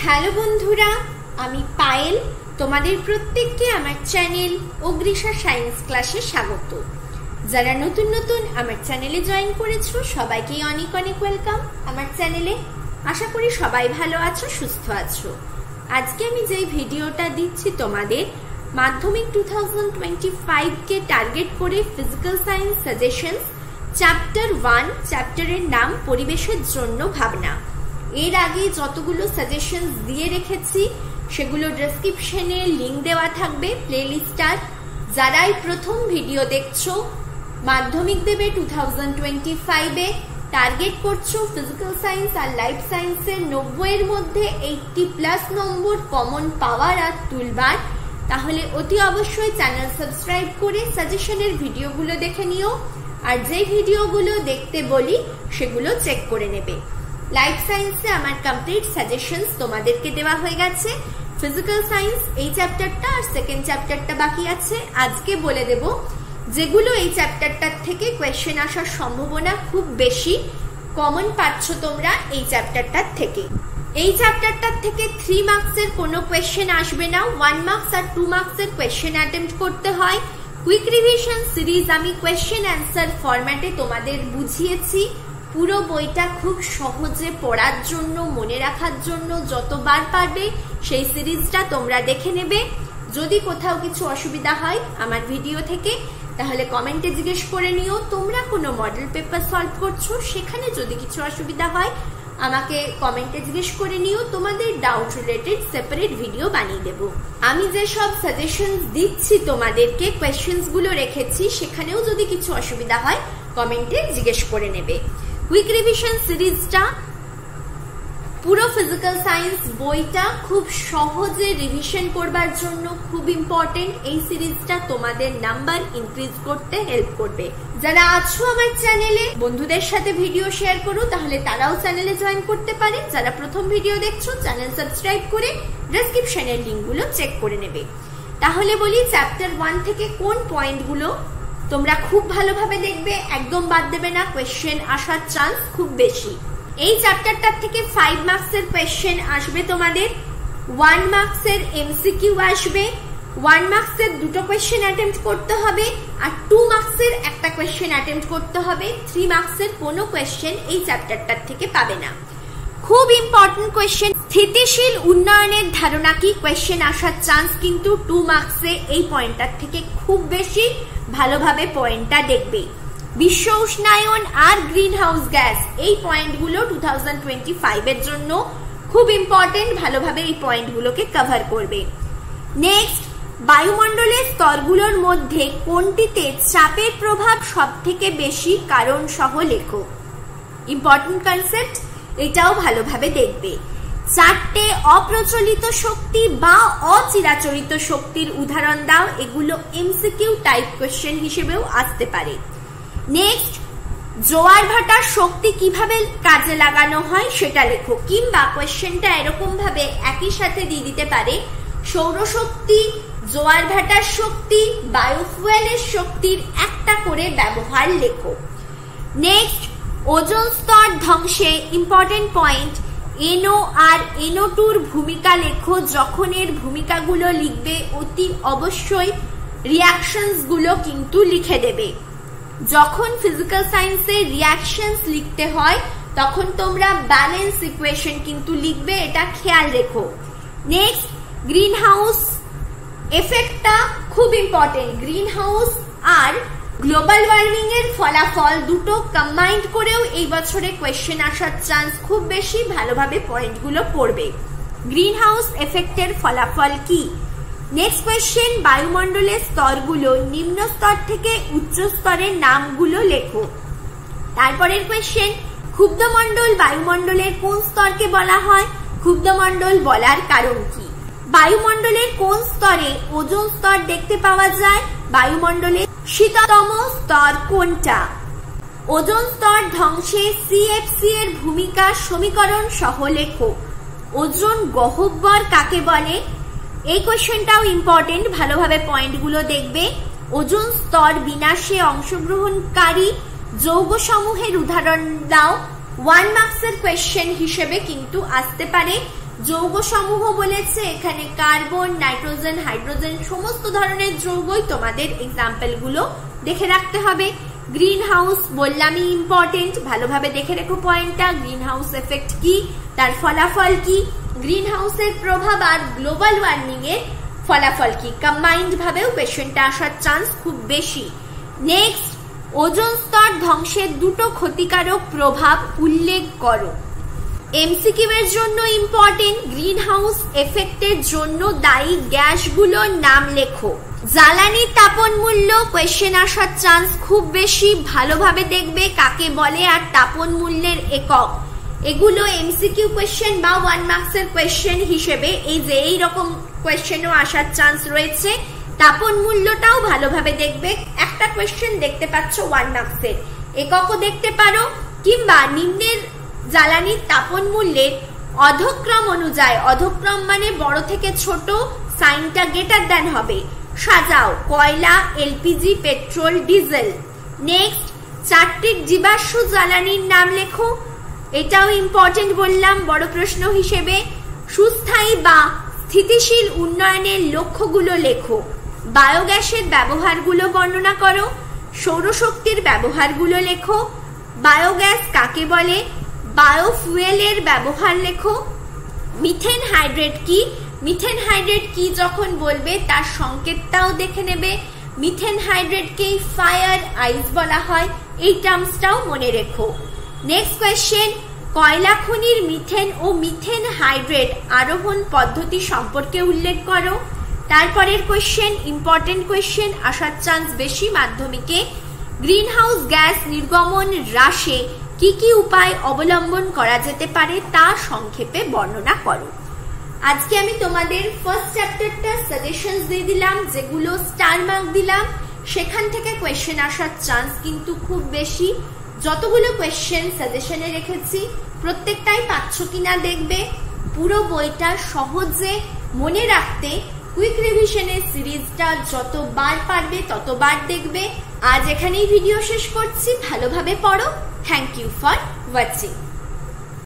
Hello বন্ধুরা, আমি পায়েল তোমাদের প্রত্যেককে আমার চ্যানেল অগ্রিশা সায়েন্স ক্লাসে স্বাগত। যারা নতুন আমার চ্যানেলে জয়েন করেছো সবাইকে অনেক অনেক ওয়েলকাম আমার চ্যানেলে। আশা করি সবাই ভালো আছো, সুস্থ আছো। আজকে আমি যে ভিডিওটা দিচ্ছি তোমাদের মাধ্যমিক 2025 কে টার্গেট করে ফিজিক্যাল সায়েন্স সাজেশনস চ্যাপ্টার 1 চ্যাপ্টারের নাম পরিবেশের জন্য ভাবনা। এর আগে যতগুলো সাজেশনস দিয়ে রেখেছি সেগুলো ডেসক্রিপশনে লিংক দেওয়া থাকবে প্লেলিস্টার। যারাই প্রথম ভিডিও দেখছো, মাধ্যমিক দেবে 2025 এ, টার্গেট করছো ফিজিক্যাল সায়েন্স আর লাইফ সায়েন্সের 90 এর মধ্যে 80+ নম্বর কমন পাওয়ার আর তুলবার, তাহলে অতি অবশ্যই চ্যানেল সাবস্ক্রাইব করে সাজেশনের ভিডিওগুলো দেখে নিও। আর যে ভিডিওগুলো দেখতে বলি সেগুলো চেক করে নেবে। লাইফ সায়েন্সে আমার কমপ্লিট সাজেশনস তোমাদেরকে দেওয়া হয়ে গেছে। ফিজিক্যাল সায়েন্স এই চ্যাপ্টারটা আর সেকেন্ড চ্যাপ্টারটা বাকি আছে। আজকে বলে দেব যেগুলো এই চ্যাপ্টারটার থেকে কোয়েশ্চেন আসার সম্ভাবনা খুব বেশি, কমন পাচ্ছ তোমরা এই চ্যাপ্টারটার থেকে। এই চ্যাপ্টারটার থেকে 3 মার্কসের কোনো কোয়েশ্চেন আসবে না, 1 মার্কস আর 2 মার্কসের কোয়েশ্চেন অ্যাটেম্প্ট করতে হয়। কুইক রিভিশন সিরিজ আমি কোয়েশ্চেন অ্যান্সার ফরম্যাটে তোমাদের বুঝিয়েছি। পুরো বইটা খুব সহজে পড়ার জন্য, মনে রাখার জন্য যতবার পারবে সেই সিরিজটা তোমরা দেখে নেবে। যদি কোথাও কিছু অসুবিধা হয় আমার ভিডিও থেকে, তাহলে কমেন্টে জিজ্ঞেস করে নিও। তোমরা কোনো মডেল পেপার সলভ করছো, সেখানে যদি কিছু অসুবিধা হয় আমাকে কমেন্টে জিজ্ঞেস করে নিও। তোমাদের ডাউট রিলেটেড সেপারেট ভিডিও বানিয়ে দেব। আমি যে সব সাজেশন দিচ্ছি তোমাদেরকে, কোয়েশ্চেন্স গুলো রেখেছি, সেখানেও যদি কিছু অসুবিধা হয় কমেন্টে জিজ্ঞেস করে নেবে। কুইক রিভিশন সিরিজটা পুরো ফিজিক্যাল সায়েন্স বইটা খুব সহজে রিভিশন করবার জন্য খুব ইম্পর্টেন্ট। এই সিরিজটা তোমাদের নাম্বার ইনক্রিজ করতে হেল্প করবে। যারা আছো আমার চ্যানেলে, বন্ধুদের সাথে ভিডিও শেয়ার করো, তাহলে তারাও চ্যানেলে জয়েন করতে পারে। যারা প্রথম ভিডিও দেখছো চ্যানেল সাবস্ক্রাইব করে ডেসক্রিপশনের লিঙ্কগুলো চেক করে নেবে। তাহলে বলি চ্যাপ্টার 1 থেকে কোন পয়েন্টগুলো তোমরা খুব ভালোভাবে দেখবে, একদম বাদ দেবে না, কোয়েশ্চেন আসার চান্স খুব বেশি। এই চ্যাপ্টারটার থেকে 5 মার্কসের কোয়েশ্চেন আসবে তোমাদের, 1 মার্কসের এমসিকিউ আসবে, 1 মার্কসের 2টো কোয়েশ্চেন অ্যাটেম্প্ট করতে হবে, আর 2 মার্কসের একটা কোয়েশ্চেন অ্যাটেম্প্ট করতে হবে। 3 মার্কসের কোনো কোয়েশ্চেন এই চ্যাপ্টারটার থেকে পাবে না। খুব ইম্পর্টেন্ট কোয়েশ্চেন, স্থিতিশীল উন্নয়নের ধারণা কি, কোয়েশ্চেন আসার চান্স কিন্তু 2 মার্কসে এই পয়েন্টটার থেকে খুব বেশি। ভালোভাবে পয়েন্টটা দেখবে। বিশ্ব উষ্ণায়ন আর গ্রিন হাউস গ্যাস, এই পয়েন্টগুলো 2025 এর জন্য খুব ইম্পর্টেন্ট। ভালোভাবে এই পয়েন্টগুলোকে কভার করবে। নেক্সট, বায়ুমণ্ডলের স্তরগুলোর মধ্যে কোনটিতে চাপের প্রভাব সব থেকে বেশি, কারণ সহ লেখো। ইম্পর্টেন্ট কনসেপ্ট, এটাও ভালোভাবে দেখবে। 4টে অপ্রচলিত শক্তি বা অচিরাচরিত শক্তির উদাহরণ দাও। এগুলো এমসিকিউ টাইপ কোয়েশ্চেন হিসেবেও আসতে পারে। নেক্সট, জোয়ার ভাটার শক্তি কিভাবে কাজে লাগানো হয় সেটা লেখো। কিংবা কোয়েশ্চেনটা এরকম ভাবে একই সাথে দিয়ে দিতে পারে, সৌরশক্তি, জোয়ার ভাটার শক্তি, বায়োফুয়েলের শক্তির একটা করে ব্যবহার লেখো। নেক্সট, ওজোন স্তর ধ্বংসে ইম্পর্টেন্ট পয়েন্ট, NO আর NO2 ভূমিকা লেখো। যখন এর ভূমিকাগুলো লিখবে অতি অবশ্যই রিঅ্যাকশনস গুলো কিন্তু লিখে দেবে। যখন ফিজিক্যাল সায়েন্সে রিঅ্যাকশনস লিখতে হয় তখন তোমরা ব্যালেন্স ইকুয়েশন কিন্তু লিখবে, এটা খেয়াল রেখো। নেক্সট, গ্রিন হাউস এফেক্টটা খুব ইম্পর্টেন্ট। গ্রিন হাউস আর গ্লোবাল ওয়ার্মিং এর ফলাফল দুটো কম্বাইন্ড করেও এই বছরে কোয়েশ্চেন আসার চান্স খুব বেশি। ভালোভাবে পয়েন্টগুলো পড়বে। গ্রিন হাউস এফেক্টের ফলাফল কি। নেক্সট কোয়েশ্চেন, বায়ুমণ্ডলের স্তরগুলো নিম্ন স্তর থেকে উচ্চ স্তরের নামগুলো লেখো। তারপরের কোয়েশ্চেন, ক্ষুব্ধমণ্ডল বায়ুমণ্ডলের কোন স্তরকে বলা হয়, ক্ষুব্ধমণ্ডল বলার কারণ কি। বায়ুমণ্ডলের কোন স্তরে ওজোন স্তর দেখতে পাওয়া যায়, বায়ুমণ্ডলের শীততম স্তর কোনটা। ওজোন স্তর ধ্বংসে CFC এর ভূমিকা সমীকরণ সহ লেখো। ওজোন গহ্বর কাকে বলে, এই কোয়েশ্চেনটাও ইম্পর্টেন্ট। ভালোভাবে পয়েন্টগুলো দেখবে। ওজোন স্তর বিনাশে অংশগ্রহণকারী যৌগ সমূহের উদাহরণ দাও। 1 মার্কসের কোয়েশ্চেন হিসেবে কিন্তু আসতে পারে। যৌগ সমূহ বলেছে, এখানে কার্বন, নাইট্রোজেন, হাইড্রোজেন সমস্ত ধরনের যৌগই তোমাদের এক্সাম্পল গুলো দেখে রাখতে হবে। গ্রিন হাউস বললামই ইম্পর্টেন্ট, ভালোভাবে দেখে রেখো পয়েন্টটা। গ্রিন হাউস এফেক্ট কি, তার ফলাফল কি, গ্রিন হাউসের প্রভাব আর গ্লোবাল ওয়ার্মিং এর ফলাফল কি, কম্বাইন্ড ভাবেও কোয়েশ্চেনটা আসার চান্স খুব বেশি। নেক্সট, ওজোন স্তর ধ্বংসের দুটো ক্ষতিকারক প্রভাব উল্লেখ করো। এমসিকিউ এর জন্য ইম্পর্টেন্ট, গ্রিন হাউস এফেক্টের জন্য দায়ী গ্যাসগুলোর নাম লেখো। জ্বালানির তাপন মূল্য কোয়েশ্চেন আসার চান্স খুব বেশি, ভালোভাবে দেখবে কাকে বলে আর তাপন মূল্যের একক। এগুলো এমসিকিউ কোয়েশ্চেন বা 1 মার্কসের কোয়েশ্চেন হিসেবে এই যে এইরকম কোয়েশ্চেনও আসার চান্স রয়েছে। তাপন মূল্যটাও ভালোভাবে দেখবে, একটা কোয়েশ্চেন দেখতে পাচ্ছ 1 মার্কসের, এককও দেখতে পারো, কিংবা নিম্নের জ্বালানির তাপন মূল্যের অধক্রম অনুযায়ী, অধক্রম মানে বড় থেকে ছোট, সাইনটা গ্রেটার দ্যান হবে, সাজাও। কয়লা, এলপিজি, পেট্রোল, ডিজেল। নেক্সট, 4টি জীবাশ্ম জ্বালানির নাম লেখো, এটাও ইম্পর্টেন্ট বললাম বড় প্রশ্ন হিসেবে। সুস্থায়ী বা স্থিতিশীল উন্নয়নের লক্ষ্যগুলো লেখো। বায়োগ্যাসের ব্যবহারগুলো বর্ণনা করো। সৌরশক্তির ব্যবহারগুলো লেখো। বায়োগ্যাস কাকে বলে, বায়োফুয়েলের ব্যবহার লেখো। মিথেন হাইড্রেট কি, মিথেন হাইড্রেট কি যখন বলবে তার সংকেতটাও দেখে নেবে। মিথেন হাইড্রেটকেই ফায়ার আইস বলা হয়, এই টার্মসটাও মনে রেখো। নেক্সট কোয়েশ্চেন, কয়লা খনির মিথেন ও মিথেন হাইড্রেট আরোহণ পদ্ধতি সম্পর্কে উল্লেখ করো। তারপরের কোয়েশ্চেন ইম্পর্টেন্ট কোয়েশ্চেন, আসার চান্স বেশি মাধ্যমিকে। গ্রিন হাউস গ্যাস নির্গমন হ্রাসে কি কি উপায় অবলম্বন করা যেতে পারে তা সংক্ষেপে বর্ণনা করো। আজকে আমি তোমাদের ফার্স্ট চ্যাপ্টারটা সাজেশনস দিয়ে দিলাম, যেগুলো স্টার মার্ক দিলাম, সেখান থেকে কোয়েশ্চেন আসার চান্স কিন্তু খুব বেশি। যতগুলো কোয়েশ্চেন সাজেশনে রেখেছি প্রত্যেকটাই পাচ্ছ কিনা দেখবে। পুরো বইটা সহজে মনে রাখতে কুইক রিভিশনের সিরিজটা যতবার পারবে ততবার দেখবে। আজ এখানেই ভিডিও শেষ করছি, ভালোভাবে পড়ো। Thank you for watching.